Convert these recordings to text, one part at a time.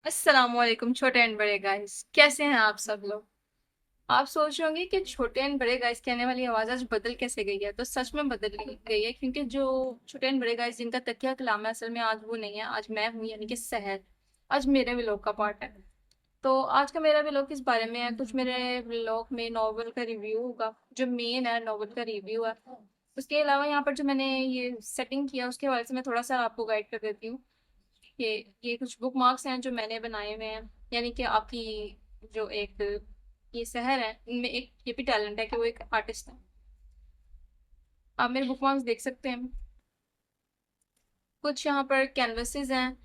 अस्सलामुअलैकुम छोटे एंड बड़े गाइस, कैसे हैं आप सब लोग। आप सोच रहे होंगे कि छोटे एंड बड़े गाइस कहने वाली आवाज आज बदल कैसे गई है। तो सच में बदल गई है, क्योंकि जो छोटे एंड बड़े गाइस जिनका तकिया कलाम है, असल में आज वो नहीं है। आज मैं हूँ, यानी कि सहर। आज मेरे व्लॉग का पार्ट है। तो आज का मेरा व्लॉग किस बारे में है, कुछ मेरे व्लॉग में नॉवल का रिव्यू होगा। जो मेन है नॉवल का रिव्यू है। उसके अलावा यहाँ पर जो मैंने ये सेटिंग किया उसके हवाले से मैं थोड़ा सा आपको गाइड कर देती हूँ। ये ये कुछ बुक मार्क्स हैं जो मैंने बनाए हुए हैं। यानी कि आपकी जो एक ये शहर है, इनमें एक ये भी टैलेंट है कि वो एक आर्टिस्ट है। आप मेरे बुक मार्क्स देख सकते हैं। कुछ यहाँ पर कैनवसेस हैं।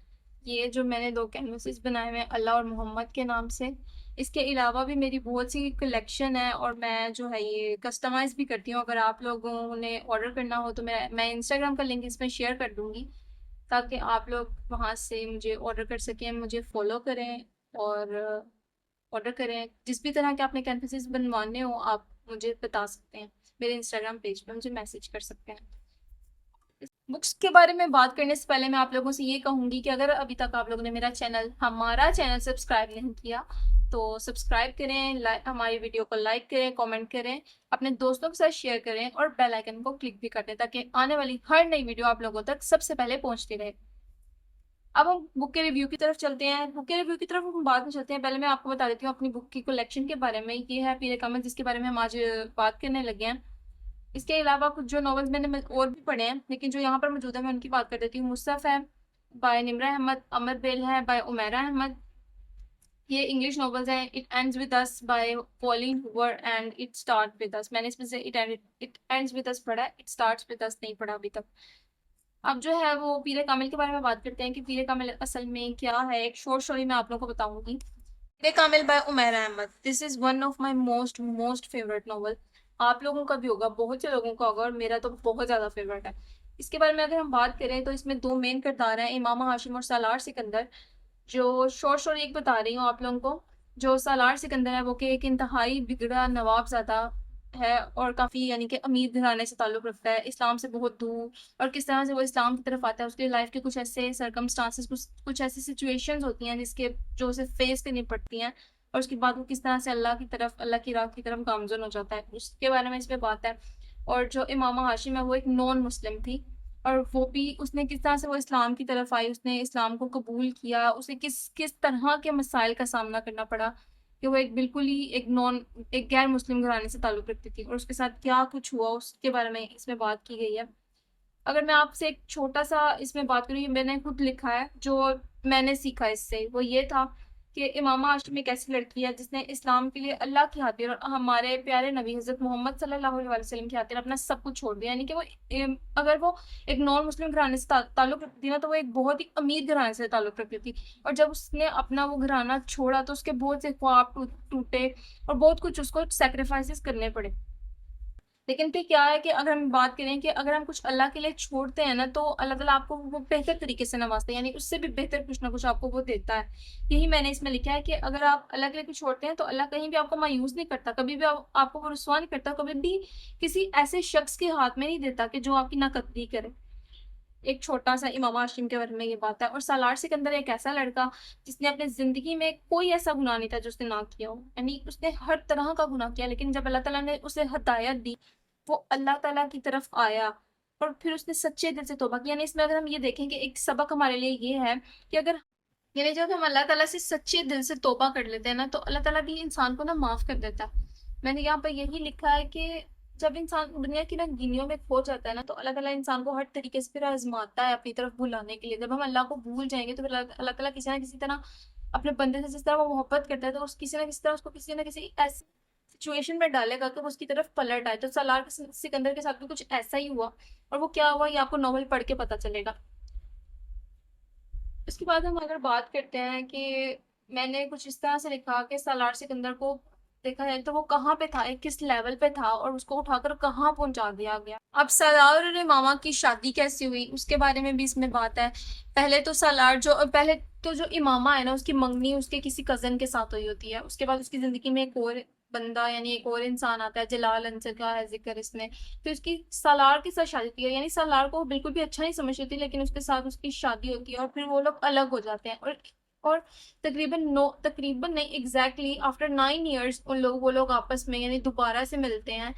ये जो मैंने दो कैनवसेस बनाए हुए हैं अल्लाह और मोहम्मद के नाम से। इसके अलावा भी मेरी बहुत सी कलेक्शन है, और मैं जो है ये कस्टमाइज भी करती हूँ। अगर आप लोगों ने ऑर्डर करना हो तो मैं इंस्टाग्राम का लिंक इसमें शेयर कर दूंगी, ताकि आप लोग वहाँ से मुझे ऑर्डर कर सकें, मुझे फॉलो करें और ऑर्डर करें। जिस भी तरह के आपने कैनवसेस बनवाने हो आप मुझे बता सकते हैं। मेरे इंस्टाग्राम पेज पे मुझे मैसेज कर सकते हैं। बुक्स के बारे में बात करने से पहले मैं आप लोगों से ये कहूंगी कि अगर अभी तक आप लोगों ने हमारा चैनल सब्सक्राइब नहीं किया तो सब्सक्राइब करें, हमारी वीडियो को लाइक करें, कमेंट करें, अपने दोस्तों के साथ शेयर करें और बेल आइकन को क्लिक भी कर दें, ताकि आने वाली हर नई वीडियो आप लोगों तक सबसे पहले पहुंचती रहे। अब हम बुक के रिव्यू की तरफ चलते हैं। बुक के रिव्यू की तरफ हम बाद में चलते हैं। पहले मैं आपको बता देती हूँ अपनी बुक की कलेक्शन के बारे में। ये है पीरे कमल, जिसके बारे में हम आज बात करने लगे हैं। इसके अलावा कुछ जो नॉवेल्स मैंने और भी पढ़े हैं, लेकिन जो यहाँ पर मौजूद है मैं उनकी बात कर देती हूँ। मुस्तफ है बाय निम्रा अहमद, अमर बेल है बाय उमेरा अहमद। ये इंग्लिश नॉवेल्स हैं। It ends with us by Pauline Hoover and it start with us. मैंने इसमें से इट एंड्स विद अस पढ़ा है, इट स्टार्ट्स विद अस नहीं पढ़ा अभी तक। अब जो है वो पीरे कामिल के बारे में बात करते हैं कि पीरे कामिल असल में क्या है। एक शॉर्ट स्टोरी मैं आप लोगों को बताऊंगी। Peer-e Kamil by Umera Ahmed, this is one of my most most favourite novel. आप लोगों का भी होगा, बहुत से लोगों का होगा, और मेरा तो बहुत ज्यादा फेवरेट है। इसके बारे में अगर हम बात करें तो इसमें दो मेन किरदार हैं, इमामा हाशिम और सालार सिकंदर। जो शॉर्ट स्टोरी एक बता रही हूँ आप लोगों को। जो सालार सिकंदर है वो कि एक इंतहाई बिगड़ा नवाबजादा है, और काफी यानी कि अमीर घराने से ताल्लुक रखता है, इस्लाम से बहुत दूर। और किस तरह से वो इस्लाम की तरफ आता है, उसकी लाइफ के कुछ ऐसे सरकमस्टांसेस, कुछ ऐसी सिचुएशंस होती हैं जिसके जो उसे फेस करनी पड़ती हैं। और उसके बाद वो किस तरह से अल्लाह की राह की तरफ गामजन हो जाता है, उसके बारे में इसमें बात है। और जो इमामा हाशिम है वो एक नॉन मुस्लिम थी, और वो भी उसने किस तरह से वो इस्लाम की तरफ आई, उसने इस्लाम को कबूल किया, उसे किस किस तरह के मसाइल का सामना करना पड़ा कि वो एक बिल्कुल ही एक गैर मुस्लिम घराने से ताल्लुक रखती थी, और उसके साथ क्या कुछ हुआ उसके बारे में इसमें बात की गई है। अगर मैं आपसे एक छोटा सा इसमें बात करूँ, ये मैंने खुद लिखा है, जो मैंने सीखा इससे वो ये था कि इमामा हाशिम एक ऐसी लड़की है जिसने इस्लाम के लिए अल्लाह की खातिर और हमारे प्यारे नबी हजरत मोहम्मद सल्लल्लाहु अलैहि वसल्लम की खातिर अपना सब कुछ छोड़ दिया। यानी कि वो अगर वो एक नॉन मुस्लिम घराने से ताल्लुक रखती थी ना, तो वो एक बहुत ही अमीर घराने से ताल्लुक रखती थी। और जब उसने अपना वो घराना छोड़ा तो उसके बहुत से ख्वाब टूटे, और बहुत कुछ उसको सेक्रीफाइसेस करने पड़े। लेकिन फिर क्या है कि अगर हम बात करें कि अगर हम कुछ अल्लाह के लिए छोड़ते हैं ना, तो अल्लाह ताला आपको वो बेहतर तरीके से नवाजता है, यानी उससे भी बेहतर कुछ ना कुछ आपको वो देता है। यही मैंने इसमें लिखा है कि अगर आप अल्लाह के लिए कुछ छोड़ते हैं तो अल्लाह कहीं भी आपको मायूस नहीं करता, कभी भी आपको वो रुसवा नहीं करता, कभी भी किसी ऐसे शख्स के हाथ में नहीं देता कि जो आपकी नाकदरी करे। एक छोटा सा इमाम हाशिम के बारे में ये बात है। और सालार सिकंदर एक ऐसा लड़का जिसने अपनी जिंदगी में कोई ऐसा गुनाह नहीं था जो उसने ना किया हो, यानी उसने हर तरह का गुनाह किया, लेकिन जब अल्लाह ताला ने उसे हिदायत दी, वो अल्लाह ताला की तरफ आया और फिर उसने सच्चे दिल से तौबा की। यानी इसमें अगर हम ये देखें कि एक सबक हमारे लिए ये है कि अगर यानी जब हम अल्लाह ताला से सच्चे दिल से तौबा कर लेते हैं ना, तो अल्लाह ताला भी इंसान को ना माफ कर देता है। मैंने यहाँ पर यही लिखा है कि जब इंसान दुनिया की रंगीनियों में खो जाता है ना, तो अल्लाह ताला इंसान को हर तरीके से फिर आजमाता है अपनी तरफ बुलाने के लिए। जब हम अल्लाह को भूल जाएंगे तो फिर अल्लाह ताला किसी ना किसी तरह अपने बंदे से जिस तरह वो मोहब्बत करता है, तो उस किसी ना किसी तरह उसको किसी ना किसी ऐसी सिचुएशन में डालेगा कि वो उसकी तरफ पलट आए। तो सलार सिकंदर के साथ भी कुछ ऐसा ही हुआ, और वो क्या हुआ ये आपको नॉवल पढ़ के पता चलेगा। उसके बाद हम अगर बात करते हैं कि मैंने कुछ इस तरह से लिखा कि सालार सिकंदर को देखा जाए तो वो कहाँ पे था, एक किस लेवल पे था, और उसको उठाकर कहाँ पहुंचा दिया गया। अब सालार और मामा की शादी कैसे हुई उसके बारे में भी इसमें बात है। पहले तो जो इमामा है ना, उसकी मंगनी उसके किसी कजन के साथ हुई होती है। उसके बाद उसकी जिंदगी में एक और बंदा यानी एक और इंसान आता है, जलाल अंसर का है जिक्र इसमें। फिर उसकी सालार के साथ शादी होती है, यानी सालार को वो बिल्कुल भी अच्छा नहीं समझती थी, लेकिन उसके साथ उसकी शादी होती है और फिर वो लोग अलग हो जाते हैं। और और तकरीबन नहीं, एग्जैक्टली आफ्टर 9 इयर्स वो लोग आपस में यानी दोबारा से मिलते हैं।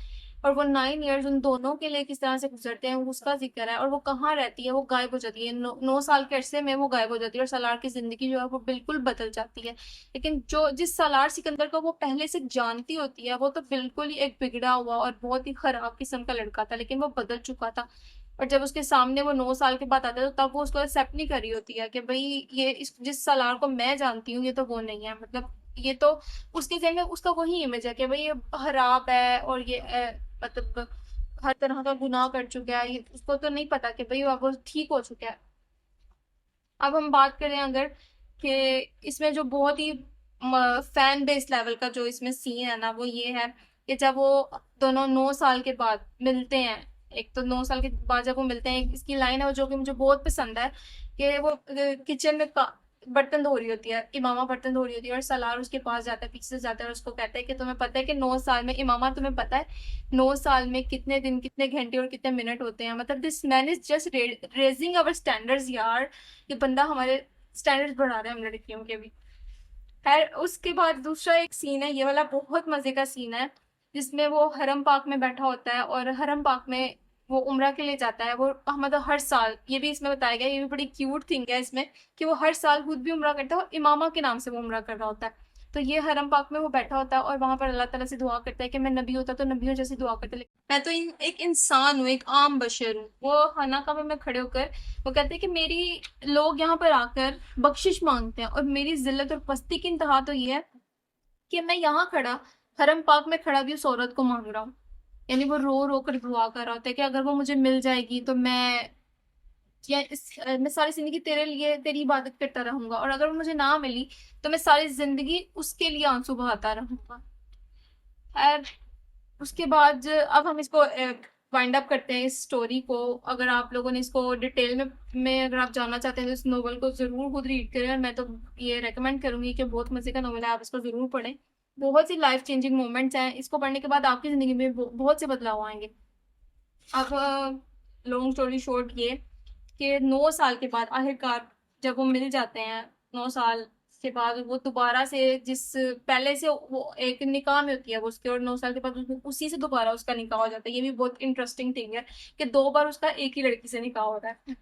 और वो 9 इयर्स उन दोनों के लिए किस तरह से गुजरते हैं उसका जिक्र है। और वो कहाँ रहती है, वो गायब हो जाती है, 9 साल के अरसे में वो गायब हो जाती है और सालार की जिंदगी जो है वो बिल्कुल बदल जाती है। लेकिन जो जिस सालार सिकंदर को वो पहले से जानती होती है वो तो बिल्कुल ही एक बिगड़ा हुआ और बहुत ही खराब किस्म का लड़का था, लेकिन वो बदल चुका था। और जब उसके सामने वो 9 साल के बाद आता है तो तब वो उसको एक्सेप्ट नहीं कर रही होती है कि भाई ये जिस सालार को मैं जानती हूँ ये तो वो नहीं है। मतलब ये तो उसके जहन में उसका वही इमेज है कि भाई ये खराब है और ये मतलब हर तरह का गुनाह कर चुका है। ये उसको तो नहीं पता कि भाई अब वो ठीक हो चुका है। अब हम बात करें अगर कि इसमें जो बहुत ही फैन बेस लेवल का जो इसमें सीन है ना वो ये है कि जब वो दोनों 9 साल के बाद मिलते हैं। एक तो 9 साल के बाद जब वो मिलते हैं, इसकी लाइन है वो जो कि मुझे बहुत पसंद है कि वो किचन में बर्तन धो रही होती है, इमामा बर्तन धो रही होती है और सलार उसके पास जाता है, पीछे से जाता है और उसको कहता है कि तुम्हें पता है कि 9 साल में इमामा तुम्हें पता है 9 साल में कितने दिन कितने घंटे और कितने मिनट होते हैं। मतलब this man is just raising our standards यार। ये बंदा हमारे स्टैंडर्ड्स बढ़ा रहा है हम लड़कियों के भी। खैर उसके बाद दूसरा एक सीन है, ये वाला बहुत मजे का सीन है जिसमें वो हरम पाक में बैठा होता है और हरम पाक में वो उम्रा के लिए जाता है। वो मतलब हर साल, ये भी इसमें बताया गया, ये भी बड़ी क्यूट थिंग है इसमें कि वो हर साल खुद भी उम्रा करता है और इमामा के नाम से वो उम्रा कर रहा होता है। तो ये हरम पाक में वो बैठा होता है और वहां पर अल्लाह ताला से दुआ करता है कि मैं नबी होता तो नबियों जैसी दुआ करता, लेकिन मैं तो एक इंसान हूँ, एक आम बशर हूँ। वो हना का में खड़े होकर वो कहते हैं कि मेरी लोग यहाँ पर आकर बख्शिश मांगते हैं और मेरी जिल्लत और पस्ती की इंतहा तो ये है कि मैं यहाँ खड़ा हरम पाक में खड़ा भी उस औरत को मांग रहा हूँ। यानी वो रो रो कर दुआ कर रहा होता है कि अगर वो मुझे मिल जाएगी तो मैं सारी जिंदगी तेरे लिए तेरी इबादत करता रहूंगा, और अगर वो मुझे ना मिली तो मैं सारी जिंदगी उसके लिए आंसू बहाता रहूंगा। खैर उसके बाद अब हम इसको वाइंड अप करते हैं इस स्टोरी को। अगर आप लोगों ने इसको डिटेल में अगर आप जानना चाहते हैं तो इस नोवेल को जरूर खुद रीड करें, और मैं तो ये रेकमेंड करूंगी कि बहुत मजे का नोवेल है, आप इसको जरूर पढ़ें। बहुत सी लाइफ चेंजिंग मोमेंट्स हैं, इसको पढ़ने के बाद आपकी जिंदगी में बहुत से बदलाव आएंगे। अब लॉन्ग स्टोरी शॉर्ट ये कि 9 साल के बाद आखिरकार जब वो मिल जाते हैं, 9 साल के बाद वो दोबारा से जिस पहले से वो एक निकाह में होती है वो उसके, और 9 साल के बाद उसी से दोबारा उसका निकाह हो जाता है। ये भी बहुत इंटरेस्टिंग थिंग है कि 2 बार उसका एक ही लड़की से निकाह हो रहा है।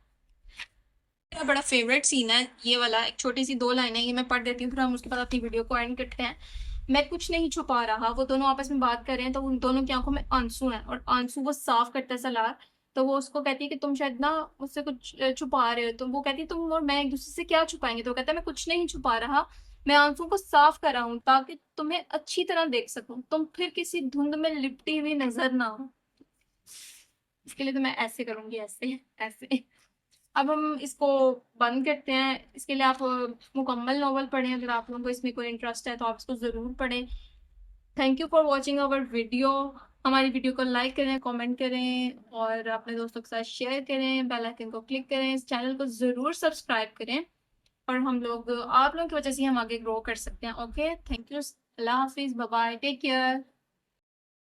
मेरा बड़ा फेवरेट सीन है ये वाला, एक छोटी सी 2 लाइन है, ये मैं पढ़ देती हूँ फिर हम उसके बाद अपनी वीडियो को एंड करते हैं। मैं कुछ नहीं छुपा रहा, वो दोनों आपस में बात कर रहे हैं तो उन दोनों की आंखों में आंसू हैं और आंसू वो साफ करता है सलार। तो वो उसको कहती है कि तुम शायद ना मुझसे कुछ छुपा रहे हो। तो वो कहती है तुम और मैं एक दूसरे से क्या छुपाएंगे। तो वो कहता है मैं कुछ नहीं छुपा रहा, मैं आंसू को साफ कर रहा हूँ ताकि तुम्हें अच्छी तरह देख सकूं, तुम फिर किसी धुंध में लिपटी हुई नजर ना हो। इसके लिए तो मैं ऐसे करूंगी, ऐसे ऐसे। अब हम इसको बंद करते हैं। इसके लिए आप मुकम्मल नॉवल पढ़ें, अगर आप लोगों को इसमें कोई इंटरेस्ट है तो आप इसको ज़रूर पढ़ें। Thank you for watching our video. हमारी वीडियो को लाइक करें, कमेंट करें और अपने दोस्तों के साथ शेयर करें, बेल आइकन को क्लिक करें, इस चैनल को ज़रूर सब्सक्राइब करें। और हम लोग आप लोगों की वजह से हम आगे ग्रो कर सकते हैं। ओके, थैंक यू, अल्लाह हाफिज़, बाय बाय, टेक केयर।